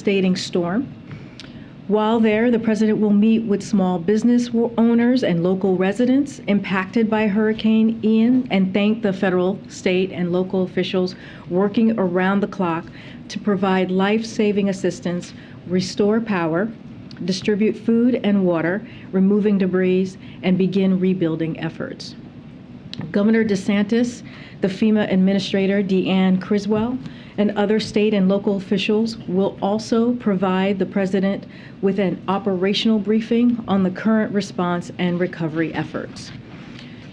devastating storm. While there, the president will meet with small business owners and local residents impacted by Hurricane Ian and thank the federal, state, and local officials working around the clock to provide life-saving assistance, restore power, distribute food and water, removing debris, and begin rebuilding efforts. Governor DeSantis, the FEMA Administrator Deanne Criswell, and other state and local officials will also provide the president with an operational briefing on the current response and recovery efforts.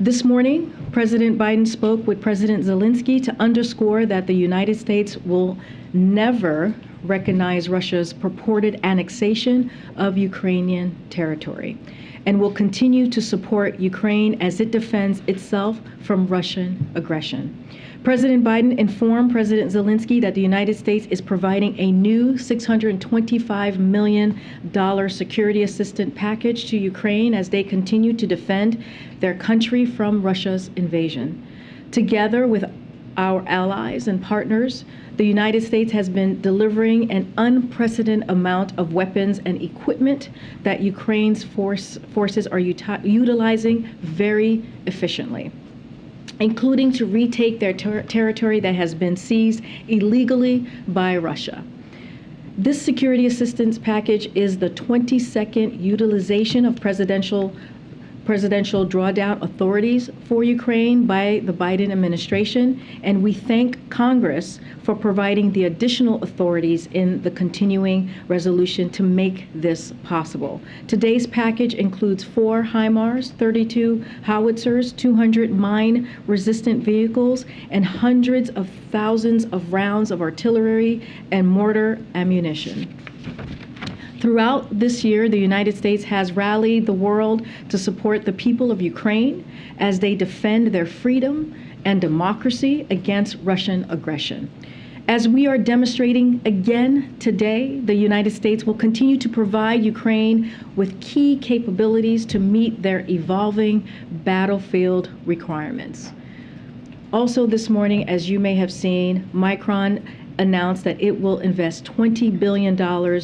This morning, President Biden spoke with President Zelensky to underscore that the United States will never recognize Russia's purported annexation of Ukrainian territory and will continue to support Ukraine as it defends itself from Russian aggression. President Biden informed President Zelensky that the United States is providing a new $625 million security assistance package to Ukraine as they continue to defend their country from Russia's invasion. Together with our allies and partners, the United States has been delivering an unprecedented amount of weapons and equipment that Ukraine's forces are utilizing very efficiently, including to retake their territory that has been seized illegally by Russia. This security assistance package is the 22nd utilization of presidential drawdown authorities for Ukraine by the Biden administration, and we thank Congress for providing the additional authorities in the continuing resolution to make this possible. Today's package includes 4 HIMARS, 32 howitzers, 200 mine-resistant vehicles, and hundreds of thousands of rounds of artillery and mortar ammunition. Throughout this year, the United States has rallied the world to support the people of Ukraine as they defend their freedom and democracy against Russian aggression. As we are demonstrating again today, the United States will continue to provide Ukraine with key capabilities to meet their evolving battlefield requirements. Also this morning, as you may have seen, Micron announced that it will invest $20 billion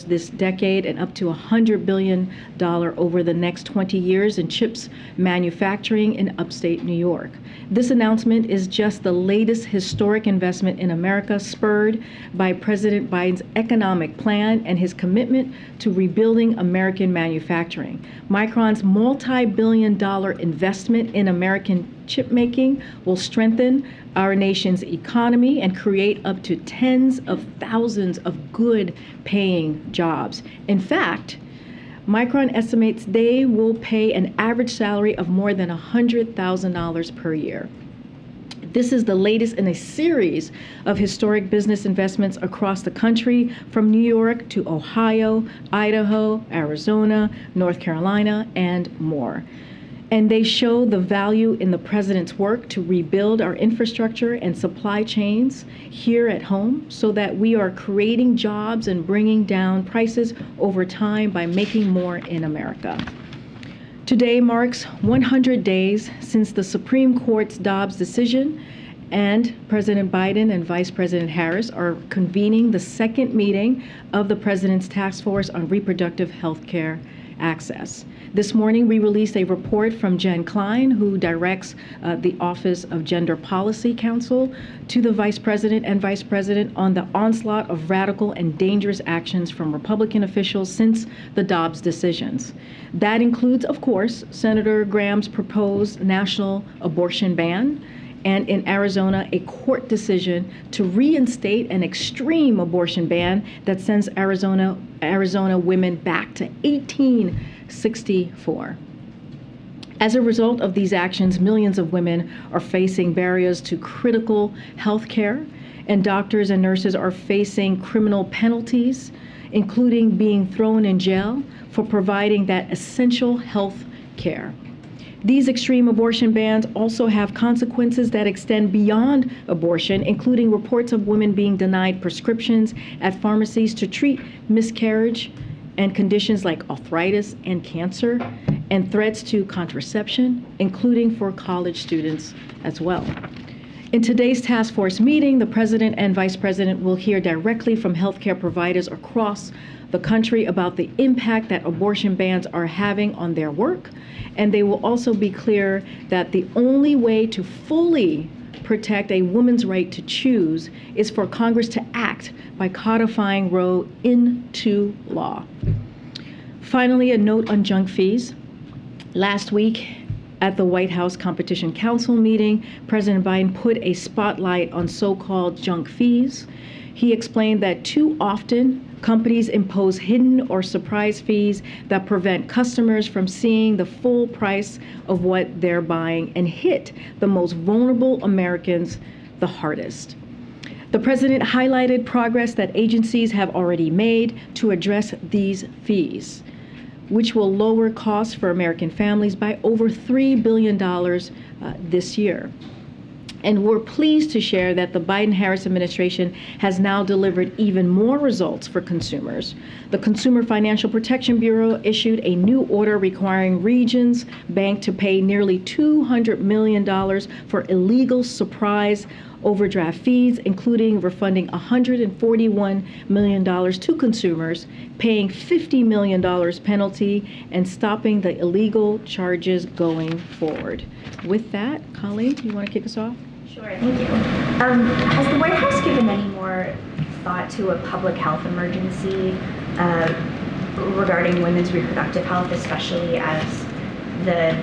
this decade and up to $100 billion over the next 20 years in chips manufacturing in upstate New York. This announcement is just the latest historic investment in America, spurred by President Biden's economic plan and his commitment to rebuilding American manufacturing. Micron's multi-billion-dollar investment in American chip making will strengthen our nation's economy and create up to tens of thousands of good paying jobs. In fact, Micron estimates they will pay an average salary of more than $100,000 per year. This is the latest in a series of historic business investments across the country, from New York to Ohio, Idaho, Arizona, North Carolina, and more. And they show the value in the president's work to rebuild our infrastructure and supply chains here at home so that we are creating jobs and bringing down prices over time by making more in America. Today marks 100 days since the Supreme Court's Dobbs decision, and President Biden and Vice President Harris are convening the second meeting of the President's Task Force on Reproductive Health Care Access. This morning, we released a report from Jen Klein, who directs the Office of Gender Policy Council, to the Vice President and Vice President on the onslaught of radical and dangerous actions from Republican officials since the Dobbs decisions. That includes, of course, Senator Graham's proposed national abortion ban, and in Arizona, a court decision to reinstate an extreme abortion ban that sends Arizona women back to 1864. As a result of these actions, millions of women are facing barriers to critical health care, and doctors and nurses are facing criminal penalties, including being thrown in jail for providing that essential health care. These extreme abortion bans also have consequences that extend beyond abortion, including reports of women being denied prescriptions at pharmacies to treat miscarriage and conditions like arthritis and cancer, and threats to contraception, including for college students as well. In today's task force meeting, the President and Vice President will hear directly from healthcare providers across the country about the impact that abortion bans are having on their work, and they will also be clear that the only way to fully protect a woman's right to choose is for Congress to act by codifying Roe into law. Finally, a note on junk fees. Last week, at the White House Competition Council meeting, President Biden put a spotlight on so-called junk fees. He explained that too often, companies impose hidden or surprise fees that prevent customers from seeing the full price of what they're buying and hit the most vulnerable Americans the hardest. The president highlighted progress that agencies have already made to address these fees, which will lower costs for American families by over $3 billion this year. And we're pleased to share that the Biden-Harris administration has now delivered even more results for consumers. The Consumer Financial Protection Bureau issued a new order requiring Regions Bank to pay nearly $200 million for illegal surprise overdraft fees, including refunding $141 million to consumers, paying $50 million penalty, and stopping the illegal charges going forward. With that, Colleen, you want to kick us off? Sure, thank you. Has the White House given any more thought to a public health emergency regarding women's reproductive health, especially as the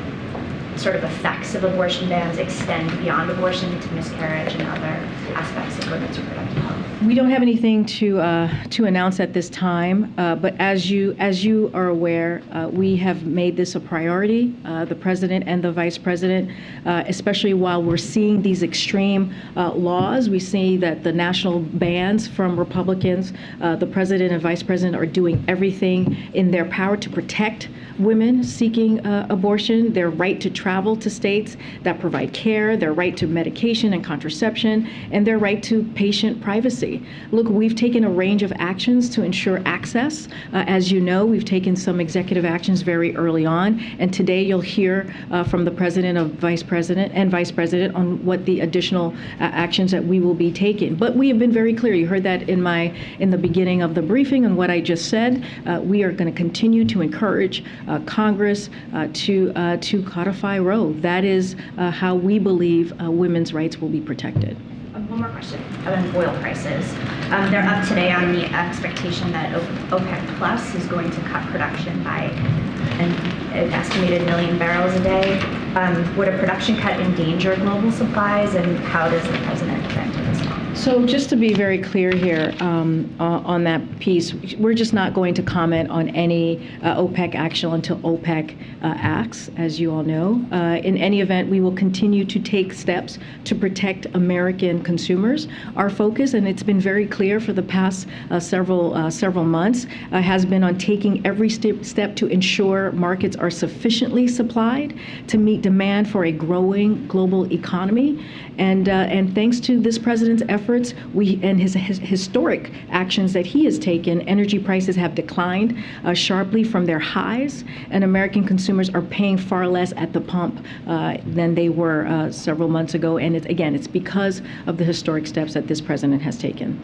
sort of effects of abortion bans extend beyond abortion to miscarriage and other aspects of women's reproductive health? We don't have anything to announce at this time, but as you are aware, we have made this a priority, the president and the vice president, especially while we're seeing these extreme laws. We see that the national bans from Republicans, the president and vice president are doing everything in their power to protect women seeking abortion, their right to travel to states that provide care, their right to medication and contraception, and their right to patient privacy. Look, we've taken a range of actions to ensure access. As you know, we've taken some executive actions very early on, and today you'll hear from the president and vice president on what the additional actions that we will be taking. But we have been very clear. You heard that in the beginning of the briefing and what I just said. We are going to continue to encourage Congress to codify Roe. That is how we believe women's rights will be protected. One more question on oil prices. They're up today on the expectation that OPEC Plus is going to cut production by an estimated 1 million barrels a day. Would a production cut endanger global supplies, and how does the president plan to respond? So just to be very clear here on that piece, we're just not going to comment on any OPEC action until OPEC acts, as you all know. In any event, we will continue to take steps to protect American consumers. Our focus, and it's been very clear for the past several months, has been on taking every step to ensure markets are sufficiently supplied to meet demand for a growing global economy. And thanks to this president's efforts, and his historic actions that he has taken, energy prices have declined sharply from their highs, and American consumers are paying far less at the pump than they were several months ago. And it's because of the historic steps that this president has taken.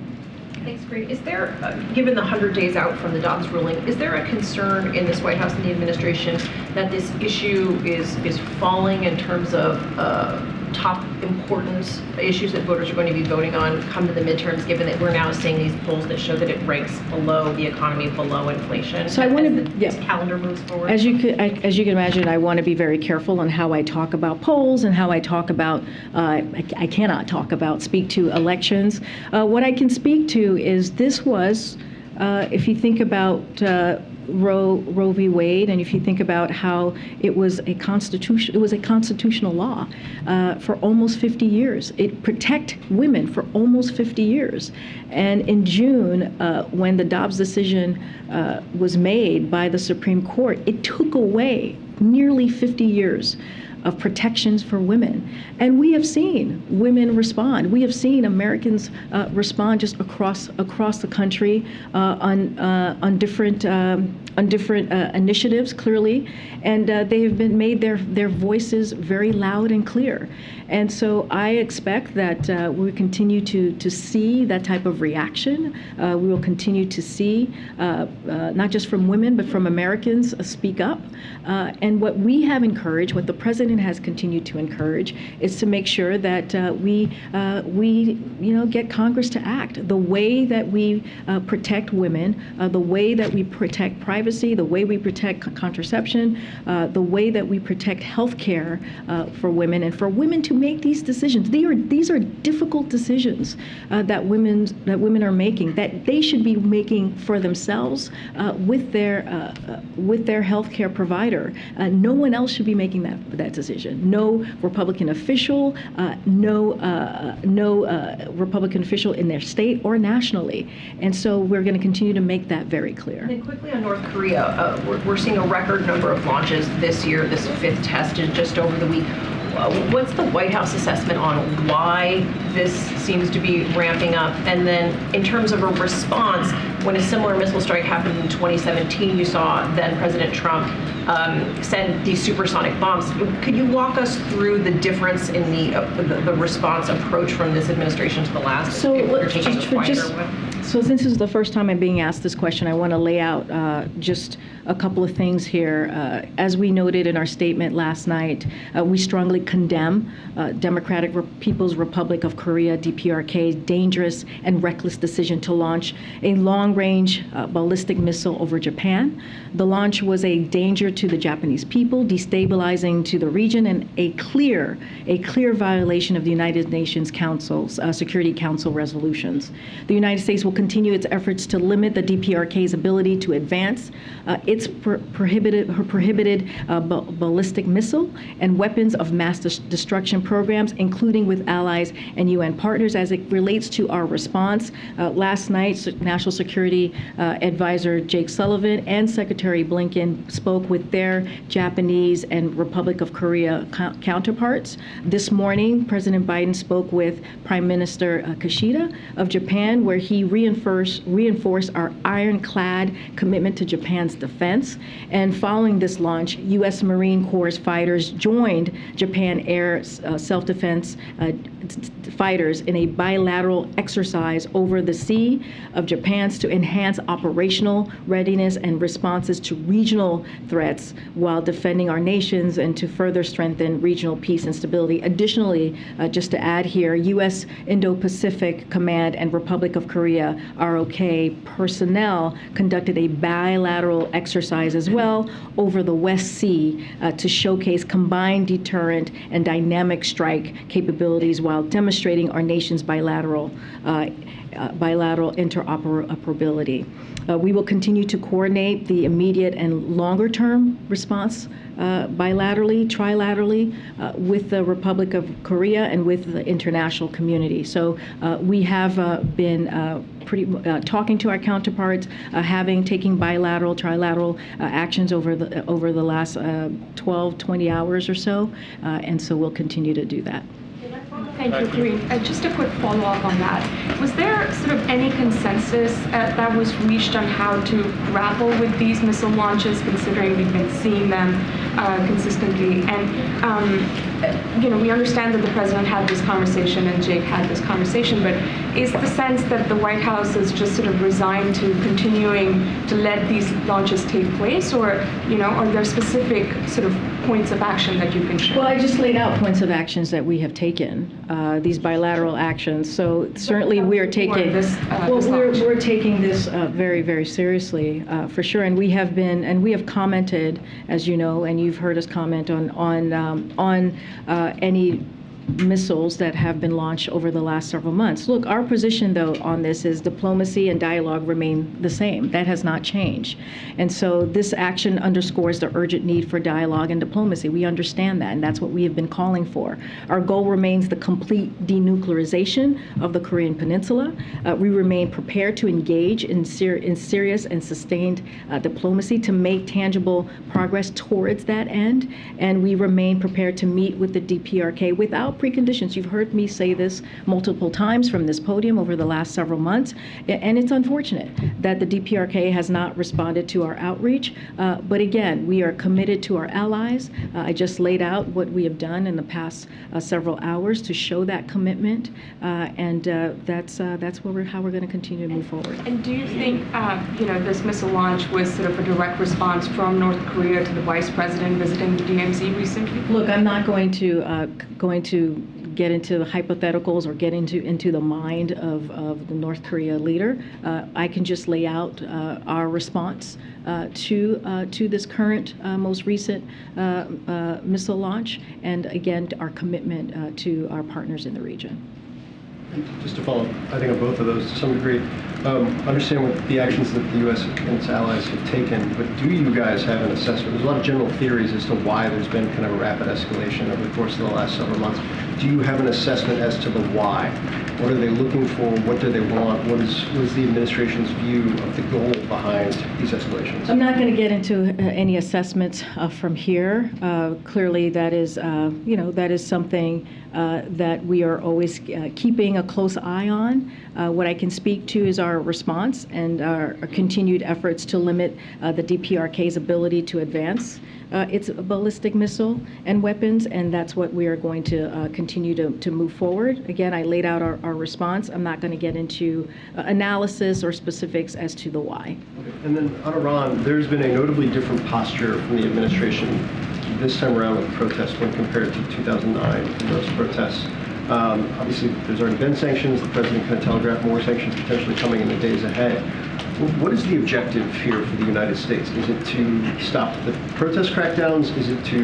Thanks, Karine. Is there, given the 100 days out from the Dobbs ruling, is there a concern in this White House and the administration that this issue is falling in terms of top importance issues that voters are going to be voting on come to the midterms, given that we're now seeing these polls that show that it ranks below the economy, below inflation? So I want to, this calendar moves forward. As you can imagine, I want to be very careful on how I talk about polls and how I talk about. I cannot speak to elections. What I can speak to is this was, if you think about Roe v. Wade, and if you think about how it was a constitutional law for almost 50 years. It protected women for almost 50 years. And in June, when the Dobbs decision was made by the Supreme Court, it took away nearly 50 years of protections for women. And we have seen women respond. We have seen Americans respond just across the country on different initiatives, clearly, and they have been made their voices very loud and clear. And so I expect that we continue to see that type of reaction. We will continue to see, not just from women, but from Americans speak up. And what we have encouraged, what the president has continued to encourage, is to make sure that we get Congress to act. The way that we protect women, the way that we protect privacy, the way we protect contraception, the way that we protect health care for women, and for women to make these decisions. These are difficult decisions that women are making, that they should be making for themselves with their health care provider. No one else should be making that decision. No Republican official, no Republican official in their state or nationally. And so we're going to continue to make that very clear. And then quickly on North Korea, we're seeing a record number of launches this year. This fifth test is just over the week. What's the White House assessment on why this seems to be ramping up? And then in terms of a response, when a similar missile strike happened in 2017, you saw then President Trump send these supersonic bombs. Could you walk us through the difference in the response approach from this administration to the last? So since this is the first time I'm being asked this question, I want to lay out just a couple of things here. As we noted in our statement last night, we strongly condemn Democratic People's Republic of Korea, DPRK's dangerous and reckless decision to launch a long-range ballistic missile over Japan. The launch was a danger to the Japanese people, destabilizing to the region, and a clear violation of the United Nations Security Council resolutions. The United States will continue its efforts to limit the DPRK's ability to advance its prohibited ballistic missile and weapons of mass destruction programs, including with allies and UN partners. As it relates to our response, last night, National Security Advisor Jake Sullivan and Secretary Blinken spoke with their Japanese and Republic of Korea counterparts. This morning, President Biden spoke with Prime Minister Kishida of Japan, where he reinforced our ironclad commitment to Japan's defense. And following this launch, U.S. Marine Corps fighters joined Japan Air self-defense fighters in a bilateral exercise over the sea of Japan to enhance operational readiness and responses to regional threats while defending our nations and to further strengthen regional peace and stability. Additionally, just to add here, U.S. Indo-Pacific Command and Republic of Korea ROK personnel conducted a bilateral exercise as well over the West Sea to showcase combined deterrent and dynamic strike capabilities while demonstrating our nation's bilateral interoperability. We will continue to coordinate the immediate and longer-term response bilaterally, trilaterally, with the Republic of Korea and with the international community. So we have been talking to our counterparts, taking bilateral, trilateral actions over the last 12, 20 hours or so, and so we'll continue to do that. Thank you, Karine. Just a quick follow-up on that. Was there sort of any consensus that was reached on how to grapple with these missile launches, considering we've been seeing them consistently? And, we understand that the president had this conversation and Jake had this conversation, but is the sense that the White House is just sort of resigned to continuing to let these launches take place, or, are there specific sort of points of action that you can share? Well, I just laid out points of actions that we have taken, these bilateral actions. So certainly we are taking we're taking this very, very seriously, for sure. And we have commented, as you know, and you've heard us comment on any missiles that have been launched over the last several months. Look, our position, though, on this is diplomacy and dialogue remain the same. That has not changed. And so this action underscores the urgent need for dialogue and diplomacy. We understand that, and that's what we have been calling for. Our goal remains the complete denuclearization of the Korean Peninsula. We remain prepared to engage in serious and sustained diplomacy to make tangible progress towards that end, and we remain prepared to meet with the DPRK without without preconditions. You've heard me say this multiple times from this podium over the last several months, and it's unfortunate that the DPRK has not responded to our outreach. But again, we are committed to our allies. I just laid out what we have done in the past several hours to show that commitment, and that's how we're going to continue to move forward. And do you think, this missile launch was sort of a direct response from North Korea to the vice president visiting the DMZ recently? Look, I'm not going to get into the hypotheticals or get into the mind of the North Korea leader. I can just lay out our response to this current, most recent missile launch, and again, our commitment to our partners in the region. Just to follow up, I think on both of those to some degree, understand what the actions that the U.S. and its allies have taken, but do you guys have an assessment? There's a lot of general theories as to why there's been kind of a rapid escalation over the course of the last several months. Do you have an assessment as to the why? What are they looking for? What do they want? What is the administration's view of the goal behind these escalations? I'm not going to get into any assessments from here. Clearly, that is something that we are always keeping a close eye on. What I can speak to is our response and our continued efforts to limit the DPRK's ability to advance its ballistic missile and weapons, and that's what we are going to continue to move forward. Again, I laid out our response. I'm not going to get into analysis or specifics as to the why. Okay. And then on Iran, there's been a notably different posture from the administration this time around with protests when compared to 2009 in those protests. Obviously, there's already been sanctions. The president kind of telegraphed more sanctions potentially coming in the days ahead. What is the objective here for the United States? Is it to stop the protest crackdowns? Is it to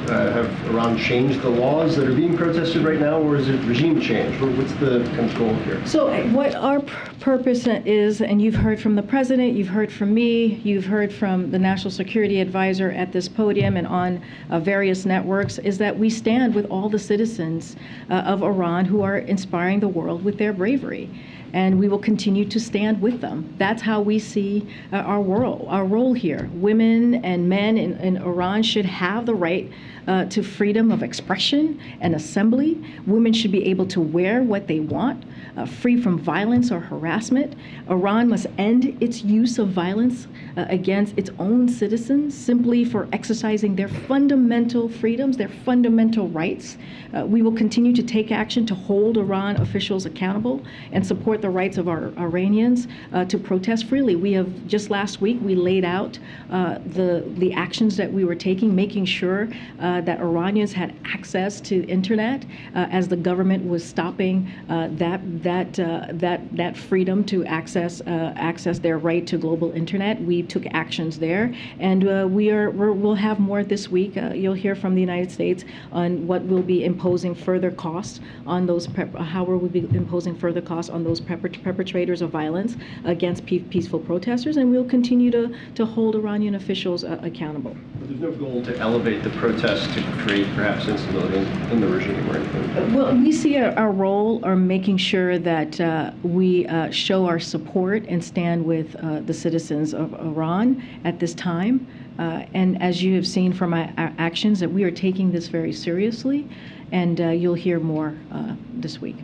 have Iran change the laws that are being protested right now, or is it regime change? What's the kind of goal here? So what our purpose is, and you've heard from the president, you've heard from me, you've heard from the National Security Advisor at this podium and on various networks, is that we stand with all the citizens of Iran who are inspiring the world with their bravery. And we will continue to stand with them. That's how we see our role here. Women and men in Iran should have the right to freedom of expression and assembly. Women should be able to wear what they want, free from violence or harassment. Iran must end its use of violence against its own citizens simply for exercising their fundamental freedoms, their fundamental rights. We will continue to take action to hold Iran officials accountable and support the rights of our Iranians to protest freely. We have, just last week, we laid out the actions that we were taking, making sure that Iranians had access to internet as the government was stopping that freedom to access their right to global internet. We took actions there, and we'll have more this week. You'll hear from the United States on what will be imposing further costs on those how we will be imposing further costs on those perpetrators of violence against peaceful protesters, and we'll continue to hold Iranian officials accountable. But there's no goal to elevate the protests to create perhaps instability in the regime or anything? Well, we see our role are making sure that we show our support and stand with the citizens of Iran at this time. And as you have seen from our actions, that we are taking this very seriously, and you'll hear more this week.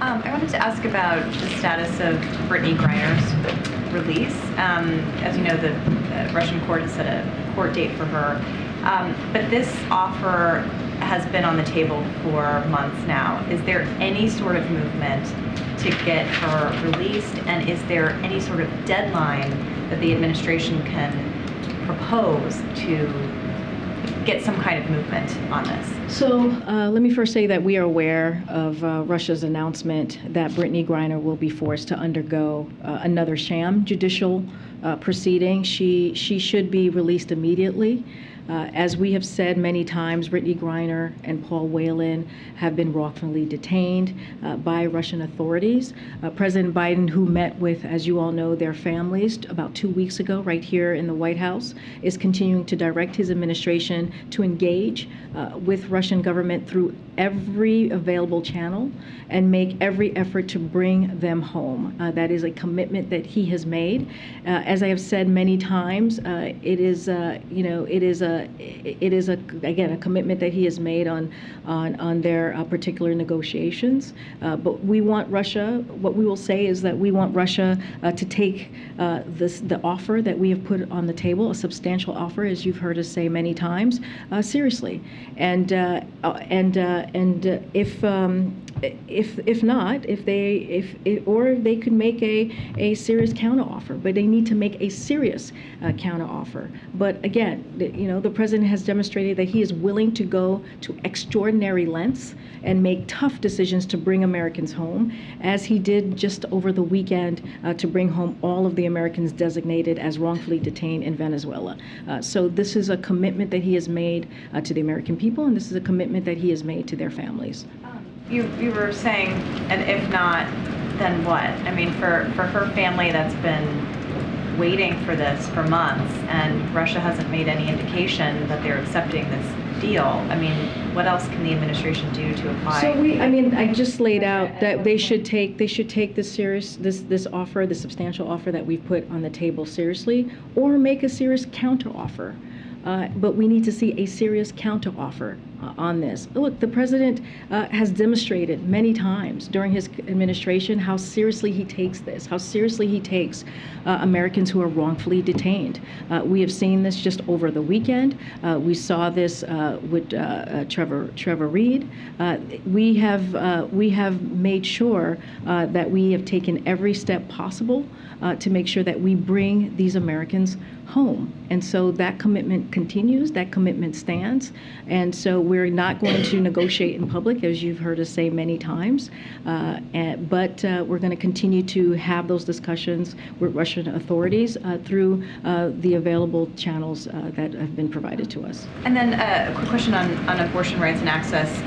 I wanted to ask about the status of Brittany Griner's release. As you know, the Russian court has set a court date for her. But this offer has been on the table for months now. Is there any sort of movement to get her released? And is there any sort of deadline that the administration can propose to get some kind of movement on this? So let me first say that we are aware of Russia's announcement that Brittany Griner will be forced to undergo another sham judicial proceeding. She should be released immediately. As we have said many times, Brittany Griner and Paul Whelan have been wrongfully detained by Russian authorities. President Biden, who met with, as you all know, their families about 2 weeks ago right here in the White House, is continuing to direct his administration to engage with Russian government through every available channel and make every effort to bring them home. That is a commitment that he has made. As I have said many times, it is again a commitment that he has made on their particular negotiations. But we want Russia. What we will say is that we want Russia to take the offer that we have put on the table, a substantial offer, as you've heard us say many times, seriously. And if not, or they could make a serious counteroffer, but they need to make a serious counteroffer. But again, the president has demonstrated that he is willing to go to extraordinary lengths and make tough decisions to bring Americans home, as he did just over the weekend to bring home all of the Americans designated as wrongfully detained in Venezuela. So this is a commitment that he has made to the American people, and this is a commitment that he has made to their families. You were saying, and if not, then what? I mean, for her family that's been waiting for this for months, and Russia hasn't made any indication that they're accepting this deal. I mean, what else can the administration do to apply? So I just laid out that they should take this offer, the substantial offer that we've put on the table seriously, or make a serious counteroffer. But we need to see a serious counteroffer on this. Look, the president has demonstrated many times during his administration how seriously he takes this, how seriously he takes Americans who are wrongfully detained. We have seen this just over the weekend. We saw this with Trevor Reed. We have made sure that we have taken every step possible to make sure that we bring these Americans home. And so that commitment continues, that commitment stands. And so we're not going to negotiate in public, as you've heard us say many times, but we're going to continue to have those discussions with Russian authorities through the available channels that have been provided to us. And then a quick question on abortion rights and access.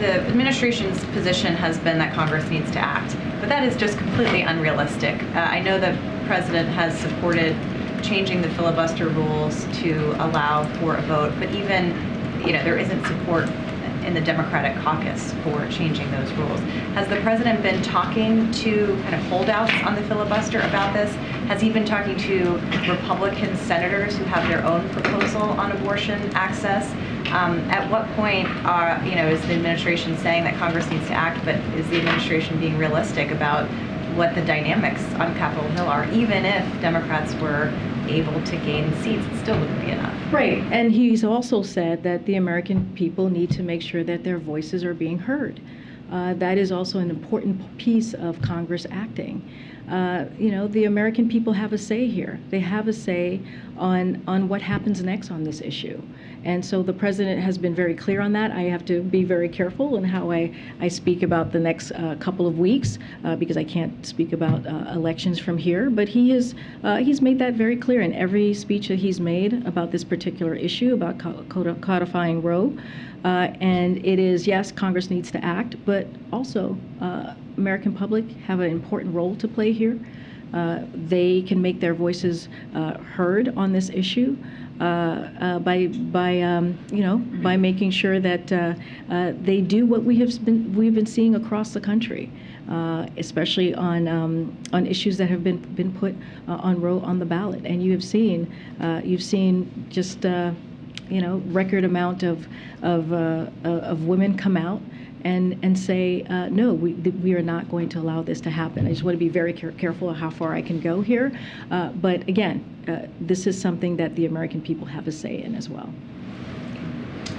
The administration's position has been that Congress needs to act, but that is just completely unrealistic. I know the president has supported changing the filibuster rules to allow for a vote, but even, there isn't support in the Democratic caucus for changing those rules. Has the president been talking to kind of holdouts on the filibuster about this? Has he been talking to Republican senators who have their own proposal on abortion access? At what point is the administration saying that Congress needs to act, but is the administration being realistic about what the dynamics on Capitol Hill are? Even if Democrats were able to gain seats, it still wouldn't be enough. Right, and he's also said that the American people need to make sure that their voices are being heard. That is also an important piece of Congress acting. The American people have a say here. They have a say on what happens next on this issue. And so the president has been very clear on that. I have to be very careful in how I speak about the next couple of weeks because I can't speak about elections from here. But he's made that very clear in every speech that he's made about this particular issue, about codifying Roe. And it is, yes, Congress needs to act, but also American public have an important role to play here. They can make their voices heard on this issue by making sure that they do what we've been seeing across the country, especially on issues that have been put on Roe on the ballot. And you've seen just record amount of women come out and say, no, we are not going to allow this to happen. I just want to be very careful of how far I can go here. But again, this is something that the American people have a say in as well.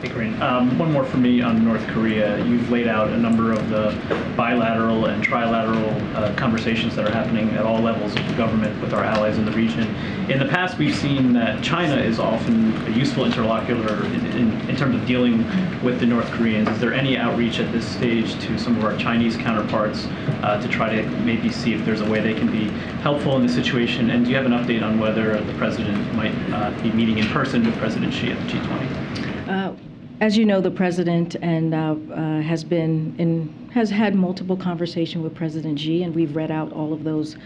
Hey, Karine. One more for me on North Korea. You've laid out a number of the bilateral and trilateral conversations that are happening at all levels of the government with our allies in the region. In the past, we've seen that China is often a useful interlocutor in terms of dealing with the North Koreans. Is there any outreach at this stage to some of our Chinese counterparts to try to maybe see if there's a way they can be helpful in this situation? And do you have an update on whether the president might be meeting in person with President Xi at the G20? As you know, the president has been in has had multiple conversations with President Xi, and we've read out all of those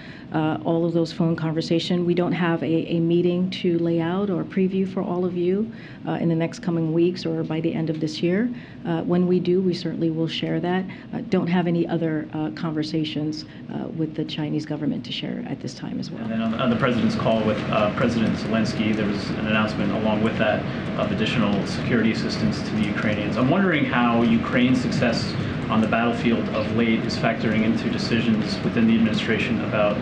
phone conversations. We don't have a meeting to lay out or preview for all of you in the next coming weeks or by the end of this year. When we do, we certainly will share that. Don't have any other conversations with the Chinese government to share at this time as well. And then on the president's call with President Zelensky, there was an announcement along with that of additional security assistance to the Ukrainians. I'm wondering how Ukraine's success on the battlefield of late is factoring into decisions within the administration about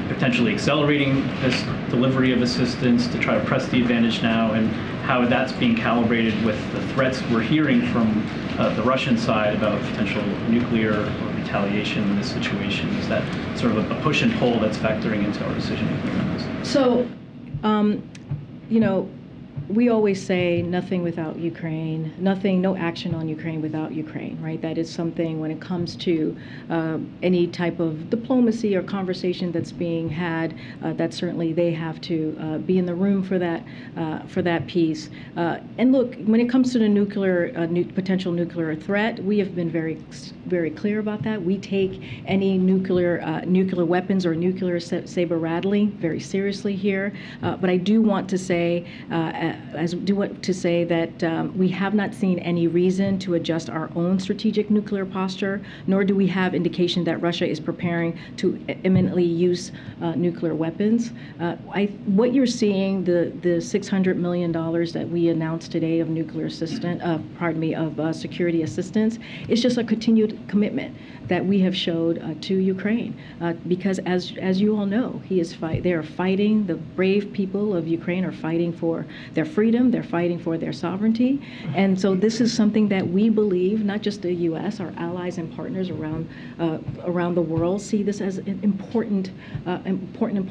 potentially accelerating this delivery of assistance to try to press the advantage now, and how that's being calibrated with the threats we're hearing from the Russian side about potential nuclear or retaliation in this situation. Is that sort of a push and pull that's factoring into our decision making on this? So, we always say nothing without Ukraine, no action on Ukraine without Ukraine, right? That is something when it comes to any type of diplomacy or conversation that's being had, that certainly they have to be in the room for that piece. And look, when it comes to the potential nuclear threat, we have been very clear about that. We take any nuclear weapons or nuclear saber rattling very seriously here. But I do want to say, that we have not seen any reason to adjust our own strategic nuclear posture, nor do we have indication that Russia is preparing to imminently use nuclear weapons. What you're seeing, the $600 million that we announced today of nuclear assistance, of security assistance, is just a continued commitment that we have showed to Ukraine, because as you all know, they are fighting. The brave people of Ukraine are fighting for their freedom. They're fighting for their sovereignty, and so this is something that we believe, not just the U.S., our allies and partners around the world see this as an important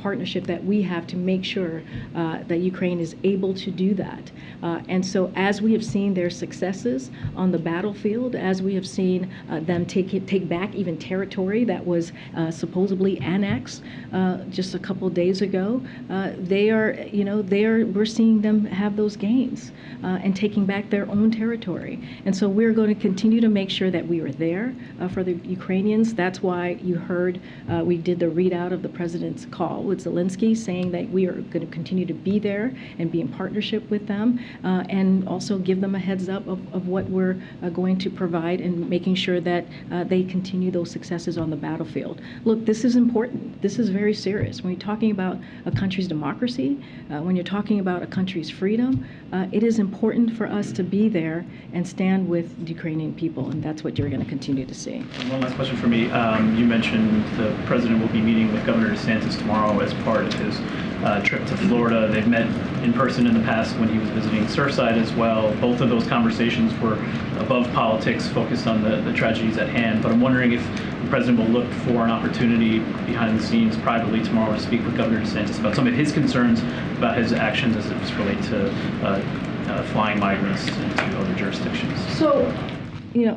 partnership that we have to make sure that Ukraine is able to do that. And so, as we have seen their successes on the battlefield, as we have seen them take back even territory that was supposedly annexed just a couple of days ago, we're seeing them have those gains and taking back their own territory. And so we're going to continue to make sure that we are there for the Ukrainians. That's why you heard we did the readout of the president's call with Zelensky, saying that we are going to continue to be there and be in partnership with them, and also give them a heads up of what we're going to provide, and making sure that they continue those successes on the battlefield. Look, this is important. This is very serious. When you're talking about a country's democracy, when you're talking about a country's freedom, it is important for us to be there and stand with the Ukrainian people, and that's what you're going to continue to see. And one last question for me. You mentioned the president will be meeting with Governor DeSantis tomorrow as part of his trip to Florida. They've met in person in the past when he was visiting Surfside as well. Both of those conversations were above politics, focused on the tragedies at hand. But I'm wondering if the president will look for an opportunity behind the scenes privately tomorrow to speak with Governor DeSantis about some of his concerns about his actions as it relates to flying migrants into other jurisdictions. So,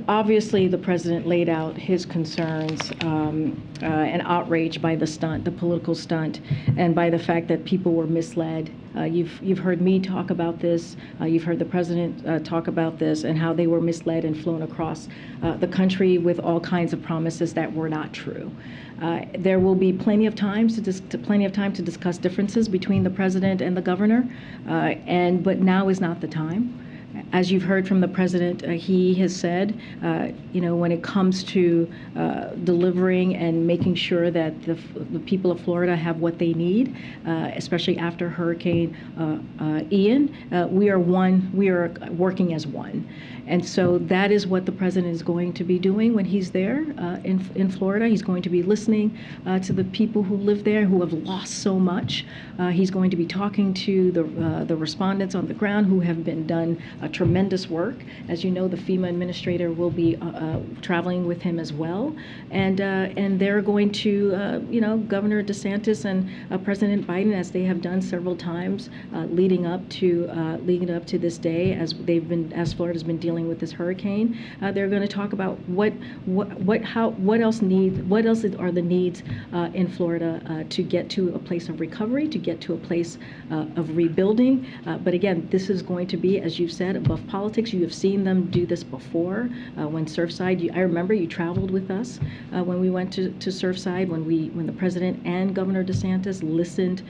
obviously the president laid out his concerns and outrage by the political stunt, and by the fact that people were misled. You've heard me talk about this. You've heard the president talk about this, and how they were misled and flown across the country with all kinds of promises that were not true. There will be plenty of time to discuss differences between the president and the governor, but now is not the time. As you've heard from the president, he has said, when it comes to delivering and making sure that the people of Florida have what they need, especially after Hurricane Ian, we are working as one. And so that is what the president is going to be doing when he's there in Florida. He's going to be listening to the people who live there, who have lost so much. He's going to be talking to the respondents on the ground who have done tremendous work. As you know, the FEMA administrator will be traveling with him as well, and they're going to, Governor DeSantis and President Biden, as they have done several times leading up to this day, as Florida's been dealing with this hurricane. They're going to talk about what else are the needs in Florida to get to a place of recovery, to get to a place of rebuilding. But again, this is going to be, as you've said, head above politics. You have seen them do this before. When Surfside, I remember you traveled with us when we went to Surfside, when the president and Governor DeSantis listened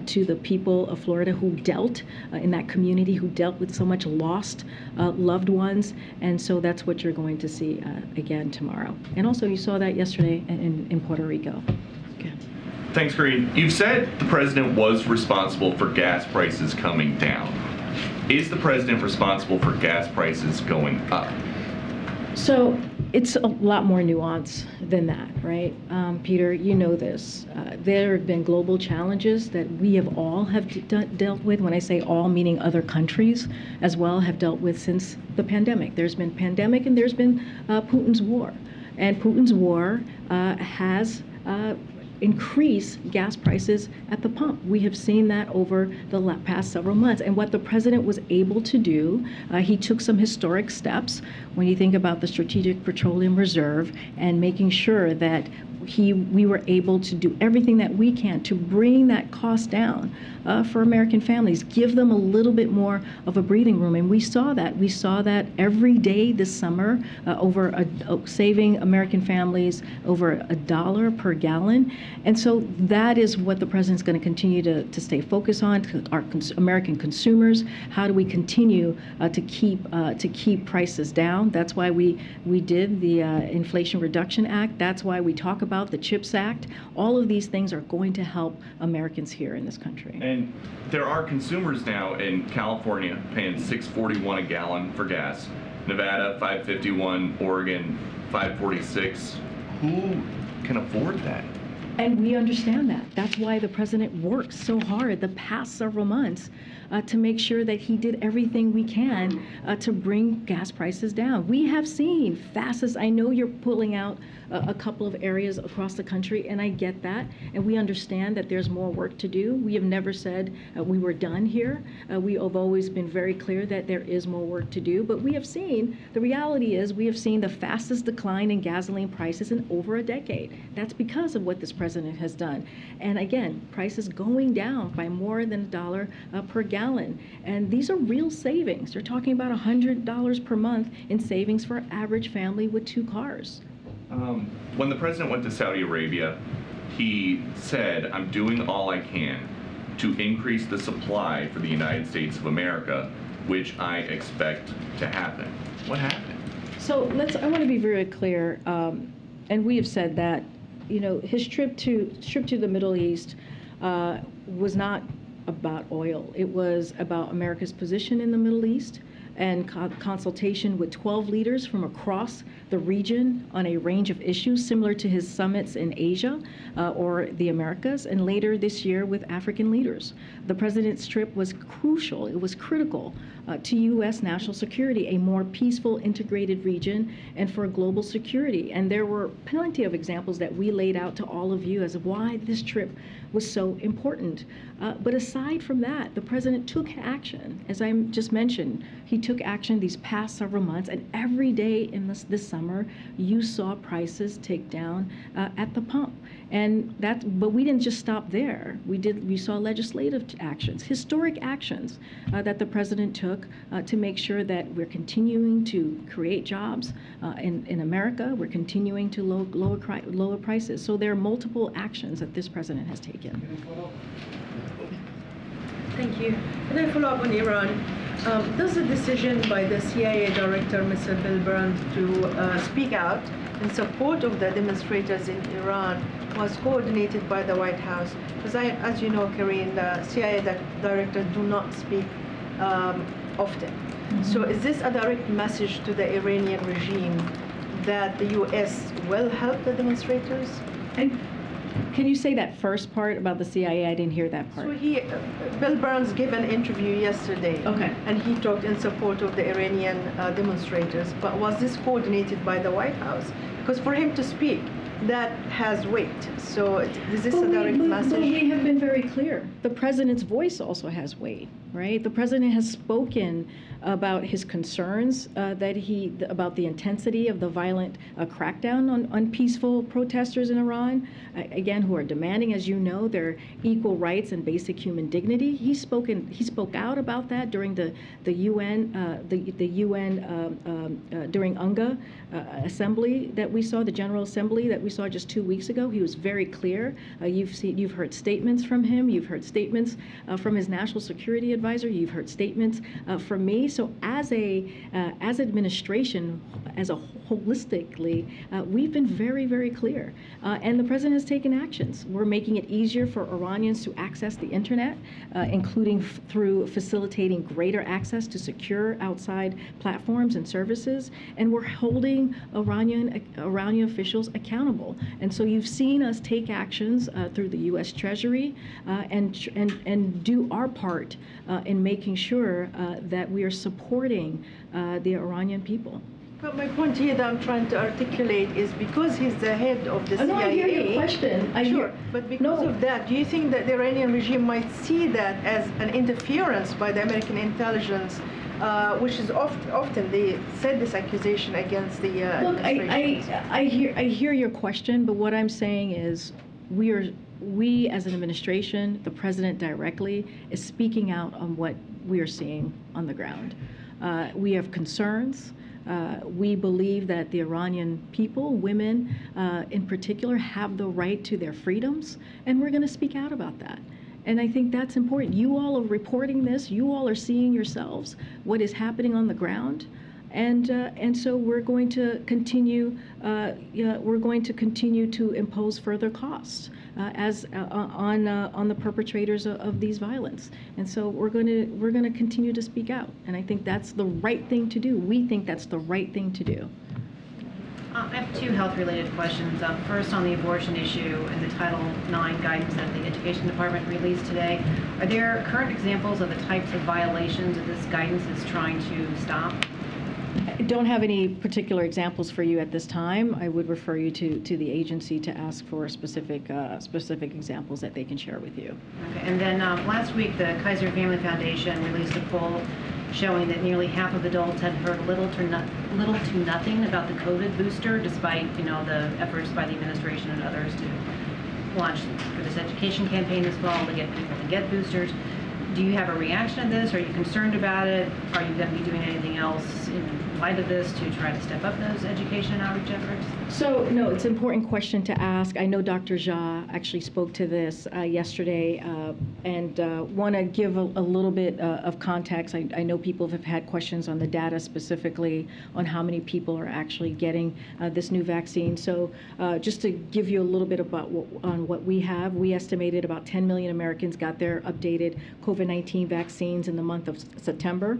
to the people of Florida who dealt in that community, who dealt with so much lost loved ones. And so that's what you're going to see again tomorrow. And also you saw that yesterday in Puerto Rico. Okay. Thanks, Karine. You've said the president was responsible for gas prices coming down. Is the president responsible for gas prices going up? So it's a lot more nuance than that, right? Peter, you know this. There have been global challenges that we have all dealt with. When I say all, meaning other countries as well have dealt with since the pandemic. There's been pandemic and there's been Putin's war. And Putin's war has increase gas prices at the pump. We have seen that over the past several months. And what the president was able to do, he took some historic steps when you think about the Strategic Petroleum Reserve and making sure that we were able to do everything that we can to bring that cost down for American families, give them a little bit more of a breathing room. And we saw that. We saw that every day this summer, saving American families over $1 per gallon. And so that is what the president's going to continue to stay focused on, to our American consumers. How do we continue to keep prices down? That's why we did the Inflation Reduction Act. That's why we talk about the CHIPS Act. All of these things are going to help Americans here in this country. And there are consumers now in California paying $6.41 a gallon for gas, Nevada $5.51, Oregon $5.46. Who can afford that? And we understand that. That's why the president worked so hard the past several months to make sure that he did everything we can to bring gas prices down. We have seen fastest. I know you're pulling out a couple of areas across the country, and I get that. And we understand that there's more work to do. We have never said we were done here. We have always been very clear that there is more work to do. But we have seen, the reality is, we have seen the fastest decline in gasoline prices in over a decade. That's because of what this president has done. And again, prices going down by more than $1 per gallon. And these are real savings. You're talking about $100 per month in savings for an average family with 2 cars. When the president went to Saudi Arabia, he said, I'm doing all I can to increase the supply for the United States of America, which I expect to happen. What happened? So I want to be very clear, and we have said that, you know, his trip to the Middle East was not about oil. It was about America's position in the Middle East and consultation with 12 leaders from across the region on a range of issues similar to his summits in Asia or the Americas, and later this year with African leaders. The president's trip was crucial. It was critical to U.S. national security, a more peaceful, integrated region, and for global security. And there were plenty of examples that we laid out to all of you as to why this trip was so important. But aside from that, the president took action. As I just mentioned, he took action these past several months, and every day in this summer, you saw prices tick down at the pump. But we didn't just stop there. We saw legislative actions, historic actions that the president took to make sure that we're continuing to create jobs in America. We're continuing to lower prices. So there are multiple actions that this president has taken. Thank you. Can I follow up on Iran? Does the decision by the CIA director, Mr. Bill Burns, to speak out in support of the demonstrators in Iran was coordinated by the White House? Because as you know, Karine, the CIA director do not speak often. Mm-hmm. So is this a direct message to the Iranian regime that the U.S. will help the demonstrators? And can you say that first part about the CIA? I didn't hear that part. So Bill Burns gave an interview yesterday. Okay. And he talked in support of the Iranian demonstrators. But was this coordinated by the White House? Because for him to speak, that has weight. So is this a But direct but message? we have been very clear. The president's voice also has weight, right? The president has spoken about his concerns about the intensity of the violent crackdown on peaceful protesters in Iran, again, who are demanding, as you know, their equal rights and basic human dignity. He spoke out about that during the UN during UNGA assembly that we saw, the General Assembly that we saw just 2 weeks ago. He was very clear. You've heard statements from him. You've heard statements from his national security advisor. You've heard statements from me. So as administration, as a holistically, we've been very, very clear. And the president has taken actions. We're making it easier for Iranians to access the internet, including through facilitating greater access to secure outside platforms and services. And we're holding Iranian officials accountable. And so you've seen us take actions through the U.S. Treasury and do our part in making sure that we are supporting the Iranian people. But my point here that I'm trying to articulate is because he's the head of the CIA. No, I hear your question. But because of that, do you think that the Iranian regime might see that as an interference by the American intelligence, which is often they said this accusation against the Look, administration? I hear your question, but what I'm saying is we as an administration, the president directly, is speaking out on what we are seeing on the ground. We have concerns. We believe that the Iranian people, women in particular, have the right to their freedoms, and we're going to speak out about that. And I think that's important. You all are reporting this. You all are seeing yourselves what is happening on the ground. And so we're going to continue. We're going to continue to impose further costs on the perpetrators of these violence. And so we're going to continue to speak out. And I think that's the right thing to do. We think that's the right thing to do. I have two health-related questions. First, on the abortion issue and the Title IX guidance that the Education Department released today. Are there current examples of the types of violations that this guidance is trying to stop? I don't have any particular examples for you at this time. I would refer you to the agency to ask for specific examples that they can share with you. Okay. And then last week, the Kaiser Family Foundation released a poll showing that nearly half of adults had heard little to nothing about the COVID booster, despite the efforts by the administration and others to launch for this education campaign this fall to get people to get boosters. Do you have a reaction to this? Are you concerned about it? Are you going to be doing anything else in light of this to try to step up those education and outreach efforts? So, no, it's an important question to ask. I know Dr. Jha actually spoke to this yesterday and want to give a little bit of context. I know people have had questions on the data specifically on how many people are actually getting this new vaccine. So just to give you a little bit about what we have, we estimated about 10 million Americans got their updated COVID-19 vaccines in the month of September.